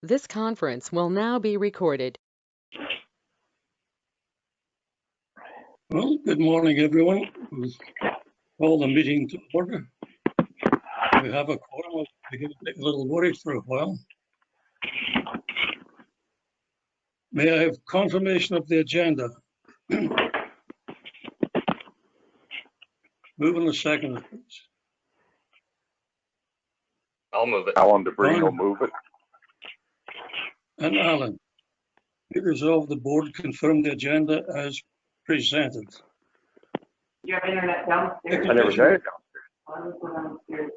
This conference will now be recorded. Well, good morning, everyone. We'll call the meeting to order. We have a quorum. We get a little worried for a while. May I have confirmation of the agenda? Move in a second, please. I'll move it. Alan DeBreen will Fine. move it. And Alan, be resolved the board confirm the agenda as presented. You have internet downstairs? I never said it. I was going downstairs.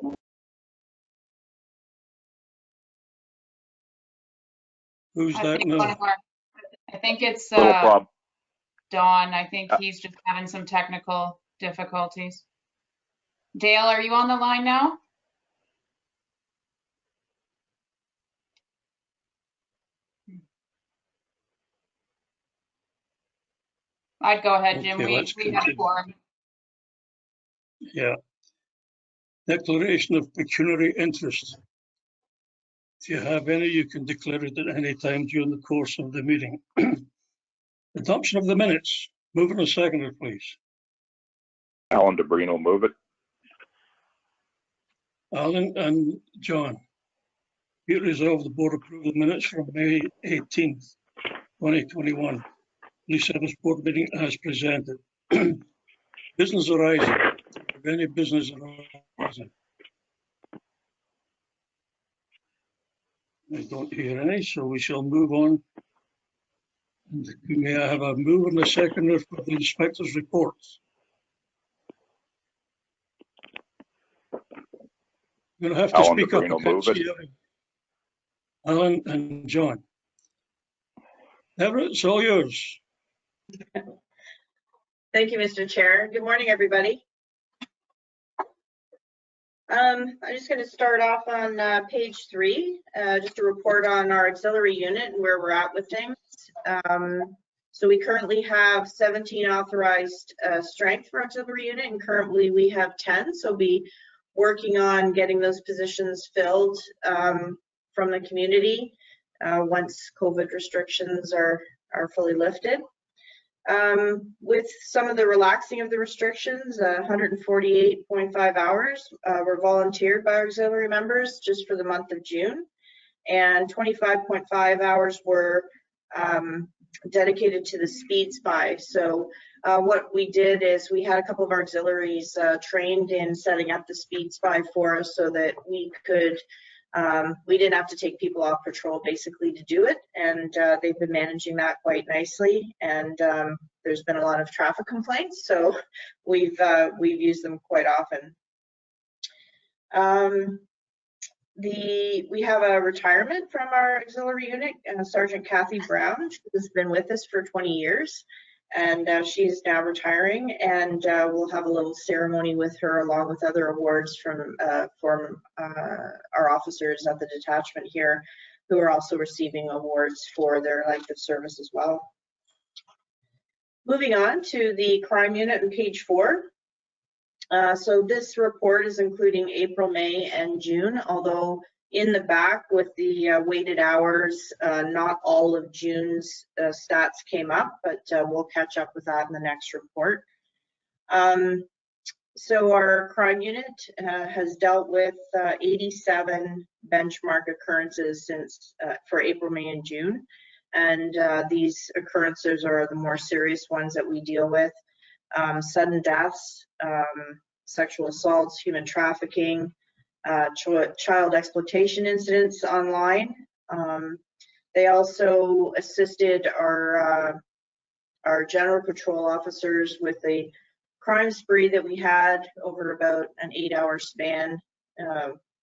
Who's I that think one now? of our, I think it's Little problem. Don. I think he's just having some technical difficulties. Dale, are you on the line now? I'd go ahead, Jim. Okay, We let's have a continue. quorum. Yeah. Declaration of pecuniary interest. If you have any, you can declare it at any time during the course of the meeting. Adoption of the minutes. Move in a second, please. Alan DeBreen will move it. Alan and John. Be it resolved the board approve the minutes from May 18th, 2021. Please have this board meeting as presented. Business arising. If any business arising. I don't hear any, so we shall move on. And may I have a move and a seconder for the inspector's reports? You're going to have to Alan speak up. DeBreen I will can't move see it. you. Alan and John. Everett, it's all yours. Thank you, Mr. Chair. Good morning, everybody. I'm just going to start off on page 3, just to report on our auxiliary unit and where we're at with things. So we currently have 17 authorized strength for auxiliary unit, and currently we have 10. So we'll be working on getting those positions filled from the community once COVID restrictions are fully lifted. With some of the relaxing of the restrictions, 148.5 hours were volunteered by auxiliary members just for the month of June, and 25.5 hours were dedicated to the speed spy. So what we did is we had a couple of our auxiliaries trained in setting up the speed spy for us so that we could we didn't have to take people off patrol basically to do it, and they've been managing that quite nicely, and there's been a lot of traffic complaints, so we've used them quite often. We have a retirement from our auxiliary unit, Sergeant Kathy Brown. She has been with us for 20 years, and she is now retiring, and we'll have a little ceremony with her along with other awards from our officers at the detachment here, who are also receiving awards for their length of service as well. Moving on to the crime unit on page 4. So this report is including April, May, and June, although in the back with the weighted hours, not all of June's stats came up, but we'll catch up with that in the next report. So our crime unit has dealt with 87 benchmark occurrences since for April, May, and June. And these occurrences are the more serious ones that we deal with. Sudden deaths, sexual assaults, human trafficking, child exploitation incidents online. They also assisted our general patrol officers with a crime spree that we had over about an 8-hour span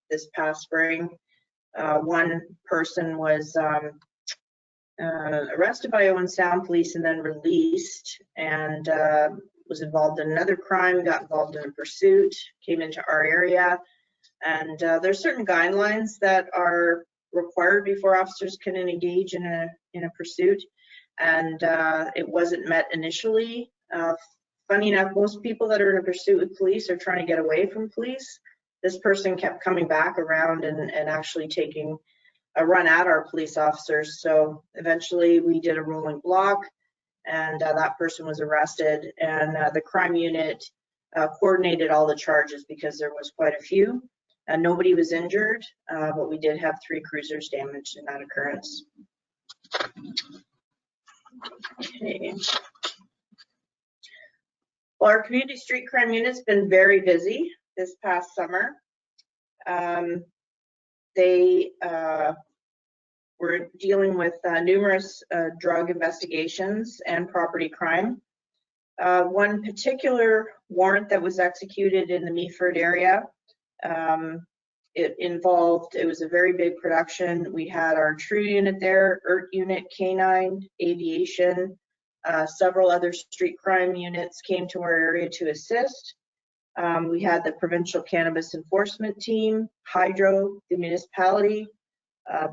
this past spring. One person was arrested by Owen Sound Police and then released, and was involved in another crime, got involved in a pursuit, came into our area, and there's certain guidelines that are required before officers can engage in a pursuit, and it wasn't met initially. Funny enough, most people that are in a pursuit with police are trying to get away from police. This person kept coming back around and actually taking run at our police officers. So eventually we did a rolling block, and that person was arrested, and the crime unit coordinated all the charges because there was quite a few. Nobody was injured, but we did have 3 cruisers damaged in that occurrence. Okay. Well, our community street crime unit's been very busy this past summer. They were dealing with numerous drug investigations and property crime. One particular warrant that was executed in the Meaford area, it was a very big production. We had our TRUE unit there, ERT unit, K9, aviation, several other street crime units came to our area to assist. We had the provincial cannabis enforcement team, Hydro, the municipality,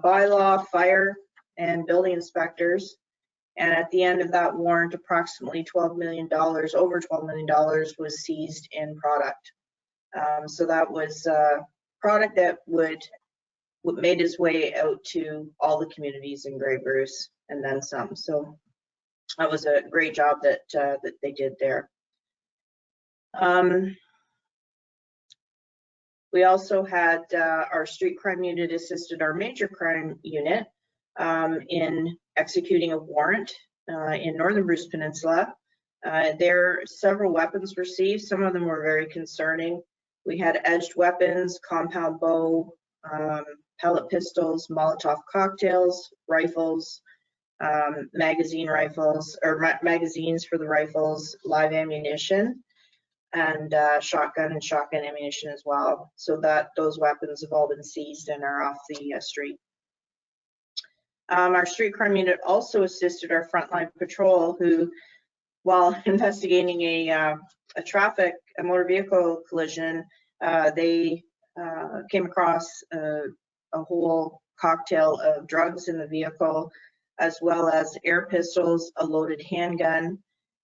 bylaw, fire, and building inspectors. And at the end of that warrant, approximately $12 million, over $12 million was seized in product. So that was product that made its way out to all the communities in Grey Bruce and then some. So that was a great job that they did there. We also had our street crime unit assisted our major crime unit in executing a warrant in Northern Bruce Peninsula. There, several weapons were seized. Some of them were very concerning. We had edged weapons, compound bow, pellet pistols, Molotov cocktails, rifles, magazines for the rifles, live ammunition, and shotgun ammunition as well. So that those weapons have all been seized and are off the street. Our street crime unit also assisted our frontline patrol, who, while investigating a motor vehicle collision, they came across a whole cocktail of drugs in the vehicle, as well as air pistols, a loaded handgun,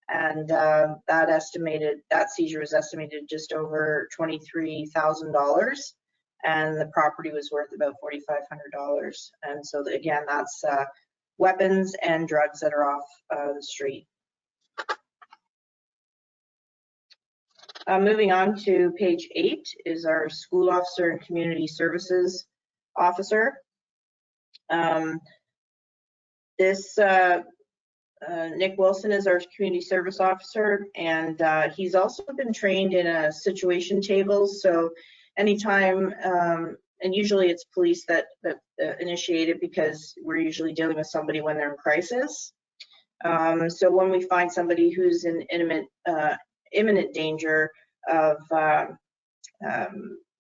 and that seizure was estimated just over $23,000, and the property was worth about $4,500. And so again, that's weapons and drugs that are off the street. Moving on to page 8 is our school officer and community services officer. Nick Wilson is our community service officer, and he's also been trained in a situation table. So anytime, and usually it's police that initiate it, because we're usually dealing with somebody when they're in crisis. So when we find somebody who's in imminent danger of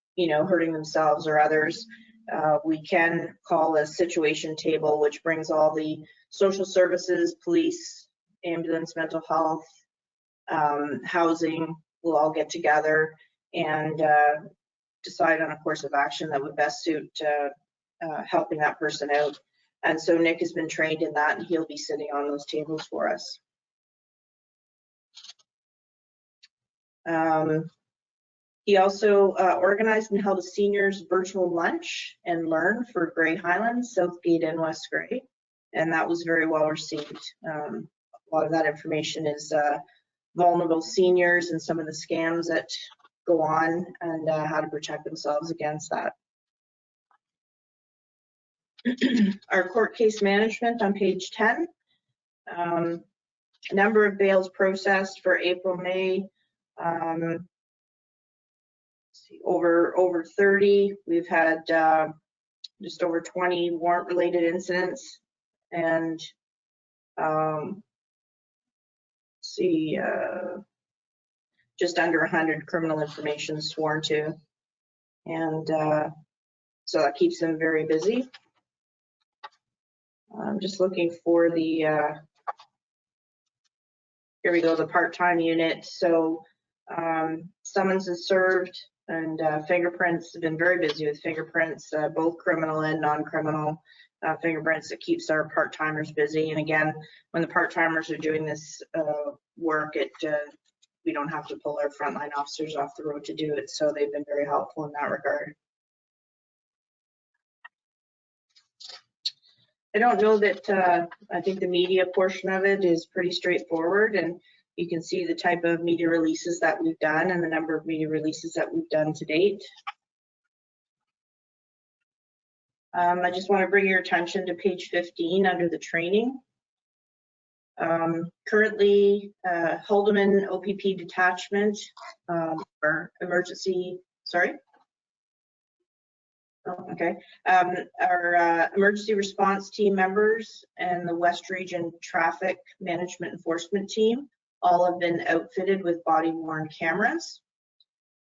hurting themselves or others, we can call a situation table, which brings all the social services, police, ambulance, mental health, housing, will all get together and decide on a course of action that would best suit helping that person out. And so Nick has been trained in that, and he'll be sitting on those tables for us. He also organized and held a seniors virtual lunch and learn for Grey Highlands, Southgate, and West Grey, and that was very well received. A lot of that information is vulnerable seniors and some of the scams that go on, and how to protect themselves against that. Our court case management on page 10. Number of bails processed for April, May. Over 30. We've had just over 20 warrant related incidents, and just under 100 criminal information sworn to, and so that keeps them very busy. I'm just looking for the here we go, the part-time unit. So summons is served, and fingerprints have been very busy with fingerprints, both criminal and non-criminal fingerprints. That keeps our part-timers busy. And again, when the part-timers are doing this work, we don't have to pull our frontline officers off the road to do it. So they've been very helpful in that regard. I don't know that, I think the media portion of it is pretty straightforward, and you can see the type of media releases that we've done and the number of media releases that we've done to date. I just want to bring your attention to page 15 under the training. Currently, Haldeman OPP detachment, or emergency, sorry. Oh, okay. Our emergency response team members and the West Region Traffic Management Enforcement Team all have been outfitted with body-worn cameras.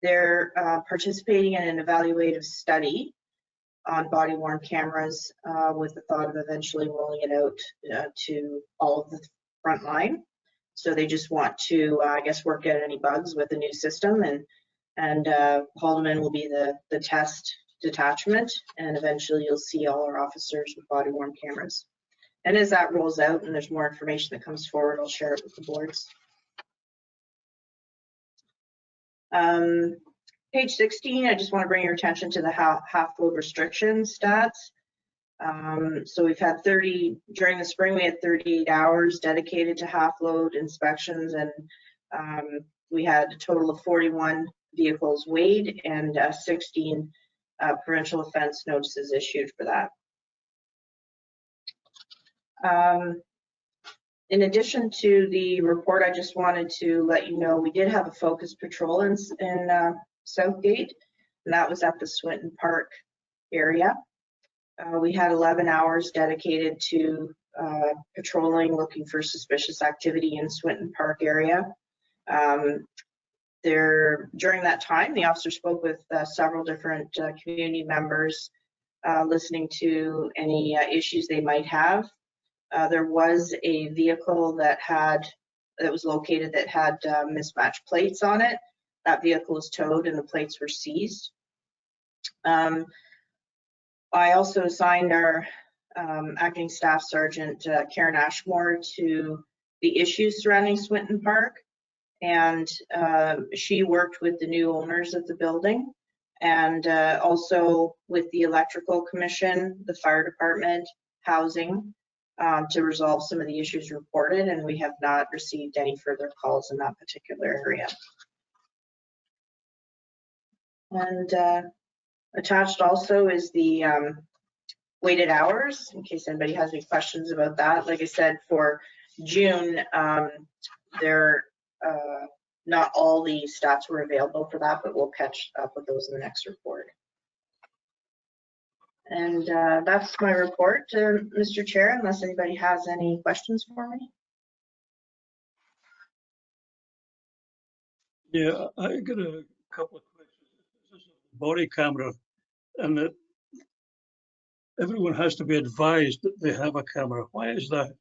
They're participating in an evaluative study on body-worn cameras with the thought of eventually rolling it out to all of the front line. So they just want to, I guess, work out any bugs with the new system, and Haldeman will be the test detachment, and eventually you'll see all our officers with body-worn cameras. And as that rolls out and there's more information that comes forward, I'll share it with the boards. Page 16, I just want to bring your attention to the half load restriction stats. So we've had during the spring, we had 38 hours dedicated to half load inspections, and we had a total of 41 vehicles weighed and 16 provincial offense notices issued for that. In addition to the report, I just wanted to let you know we did have a focus patrol in Southgate, and that was at the Swinton Park area. We had 11 hours dedicated to patrolling, looking for suspicious activity in Swinton Park area. During that time, the officer spoke with several different community members, listening to any issues they might have. There was a vehicle that was located that had mismatched plates on it. That vehicle was towed and the plates were seized. I also assigned our acting staff sergeant Karen Ashmore to the issues surrounding Swinton Park, and she worked with the new owners of the building and also with the electrical commission, the fire department, housing, to resolve some of the issues reported, and we have not received any further calls in that particular area. And attached also is the weighted hours, in case anybody has any questions about that. Like I said, for June, not all the stats were available for that, but we'll catch up with those in the next report. And that's my report, Mr. Chair, unless anybody has any questions for me. Yeah, I got a couple of questions. This is a body camera, and that everyone has to be advised that they have a camera. Why is that?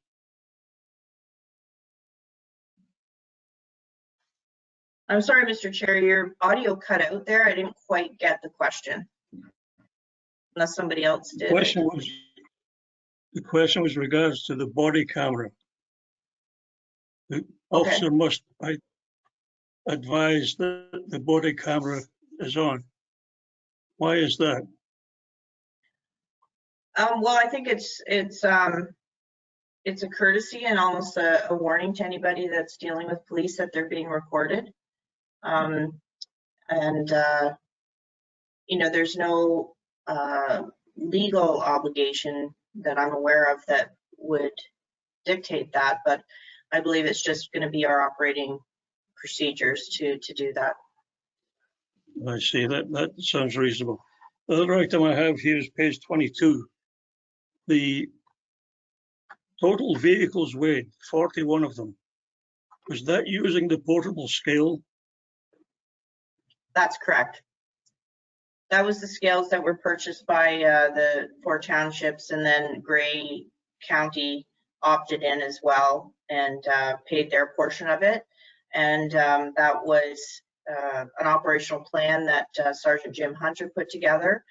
I'm sorry, Mr. Chair, your audio cut out there. I didn't quite get the question. Unless somebody else did. The question was regards to the body camera. The officer must advise that the body camera is on. Why is that? Well, I think it's a courtesy and almost a warning to anybody that's dealing with police that they're being recorded. You know, there's no legal obligation that I'm aware of that would dictate that, but I believe it's just going to be our operating procedures to do that. I see, that sounds reasonable. The other item I have here is page 22. The total vehicles weighed, 41 of them. Was that using the portable scale? That's correct. That was the scales that were purchased by the 4 townships, and then Grey County opted in as well and paid their portion of it. And that was an operational plan that Sergeant Jim Hunter put together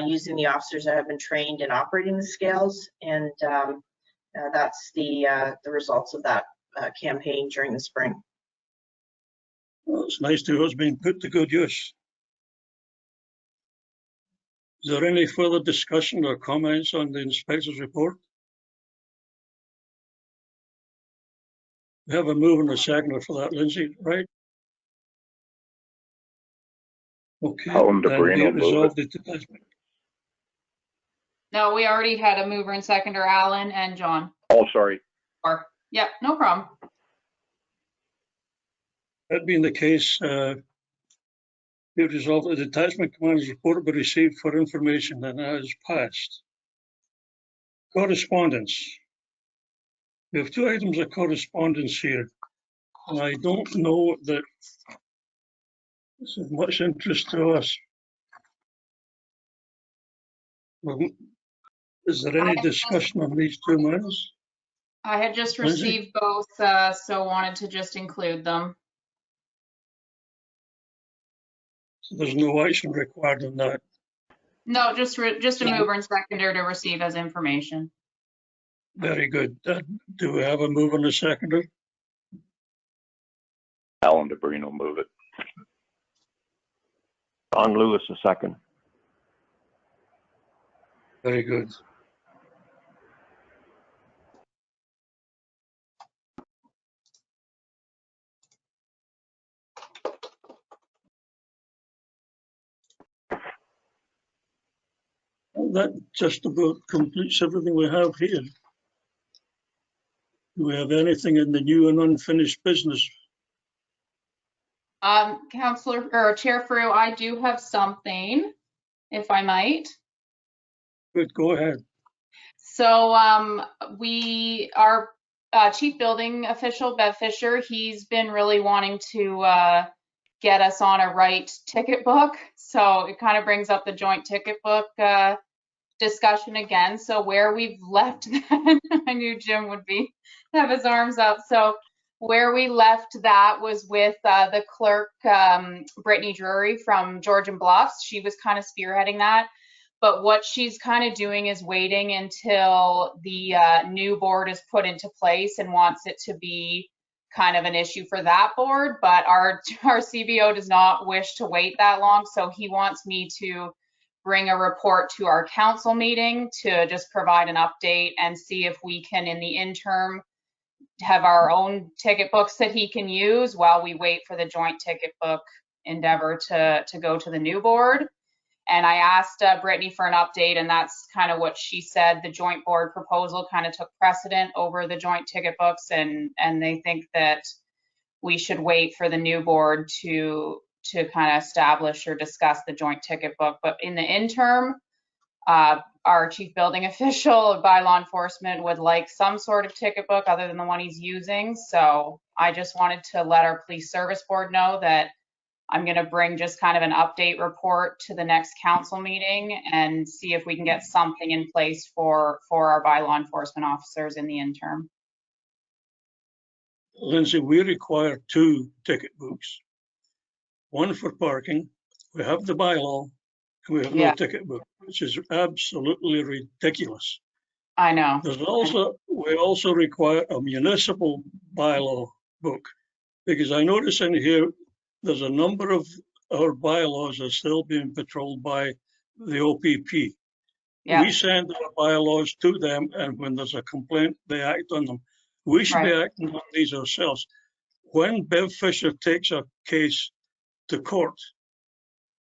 using the officers that have been trained in operating the scales. And that's the results of that campaign during the spring. Well, it's nice to know it's being put to good use. Is there any further discussion or comments on the inspector's report? We have a move and a seconder for that, Lindsay, right? Okay. Alan then be DeBrino, it move resolved that the No, we already had a mover and seconder, Alan and John. Oh, sorry. Or, yep, no problem. That being the case, be it resolved that the detachment commander's report be received for information and as passed. Correspondence. We have 2 items of correspondence here, and I don't know that this is much interest to us. Is there any discussion on these 2 matters? I had just Lindsay? received both, so wanted to just include them. So there's no action required on that. No, just a mover and seconder to receive as information. Very good. Do we have a move and a seconder? Alan DeBrino, move it. Don Lewis, a second. Very good. Well, that just about completes everything we have here. Do we have anything in the new and unfinished business? Councillor or Chair Frew, I do have something, if I might. Good, go ahead. So our chief building official, Bev Fisher, he's been really wanting to get us on a right ticket book. So it kind of brings up the joint ticket book discussion again. So where we've left that, I knew Jim would have his arms up. So where we left that was with the clerk, Brittany Drury from Georgian Bluffs. She was kind of spearheading that. But what she's kind of doing is waiting until the new board is put into place and wants it to be kind of an issue for that board. But our CBO does not wish to wait that long. So he wants me to bring a report to our council meeting to just provide an update and see if we can, in the interim, have our own ticket books that he can use while we wait for the joint ticket book endeavor to go to the new board. And I asked Brittany for an update, and that's kind of what she said. The joint board proposal kind of took precedent over the joint ticket books, and they think that we should wait for the new board to kind of establish or discuss the joint ticket book. But in the interim, our chief building official by law enforcement would like some sort of ticket book other than the one he's using. So I just wanted to let our police service board know that I'm going to bring just kind of an update report to the next council meeting and see if we can get something in place for our by law enforcement officers in the interim. Lindsay, we require 2 ticket books. One for parking. We have the bylaw, and we have no ticket book, which is absolutely ridiculous. I know. We also require a municipal bylaw book, because I notice in here there's a number of our bylaws are still being patrolled by the OPP. Yeah. We send our bylaws to them, and when there's a complaint, they act on them. We should be acting on these ourselves. When Bev Fisher takes a case to court,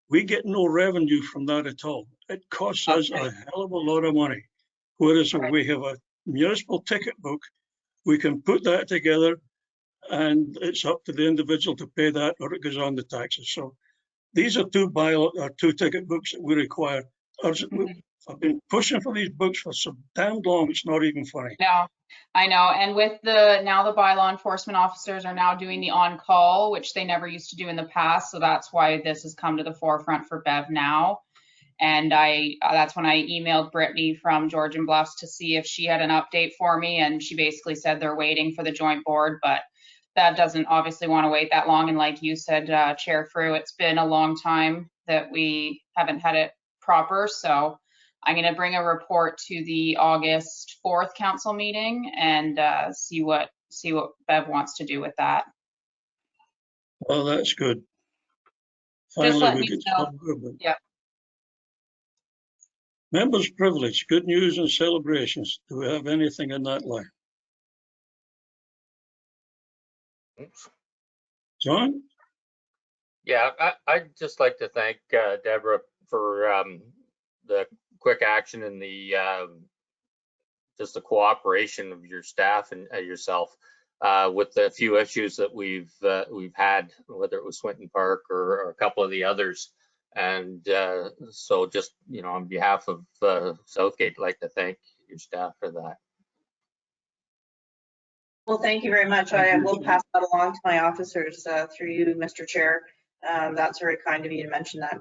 we get no revenue from that at all. It costs us a hell of a lot of money. Whereas if we have a municipal ticket book, we can put that together, and it's up to the individual to pay that, or it goes on the taxes. So these are 2 ticket books that we require. I've been pushing for these books for so damn long, it's not even funny. No, I know. And with now the by law enforcement officers are now doing the on-call, which they never used to do in the past. So that's why this has come to the forefront for Bev now. And that's when I emailed Brittany from Georgian Bluffs to see if she had an update for me. And she basically said they're waiting for the joint board, but Bev doesn't obviously want to wait that long. And like you said, Chair Frew, it's been a long time that we haven't had it proper. So I'm going to bring a report to the August 4th council meeting and see what Bev wants to do with that. Well, that's good. Just let Finally, me know. Yeah. Members' privilege, good news and celebrations. Do we have anything in that line? John? Yeah, I'd just like to thank Deborah for the quick action and the just the cooperation of your staff and yourself with the few issues that we've had, whether it was Swinton Park or a couple of the others. And so just, you know, on behalf of Southgate, I'd like to thank your staff for that. Well, thank you very much. I will pass that along to my officers through you, Mr. Chair. That's very kind of you to mention that.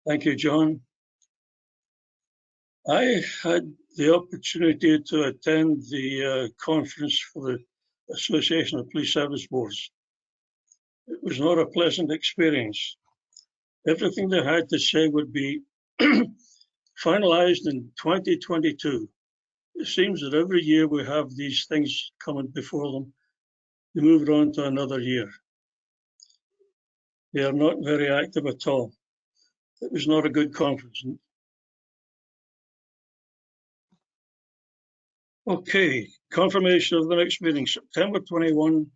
Thank you, John. I had the opportunity to attend the conference for the Association of Police Service Boards. It was not a pleasant experience. Everything they had to say would be finalized in 2022. It seems that every year we have these things coming before them. They move it on to another year. They are not very active at all. It was not a good conference. Okay, confirmation of the next meeting, September 21,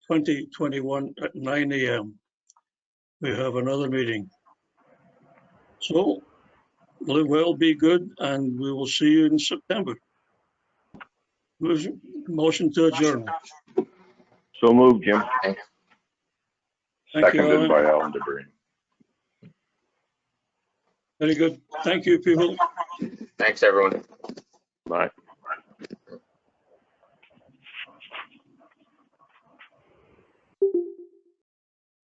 2021 at 9 a.m. We have another meeting. So, live well, be good, and we will see you in September. Motion to adjourn. So moved, Jim. Thank you, Seconded Alan. by Alan DeBrino. Very good. Thank you, people. Thanks, everyone. Bye.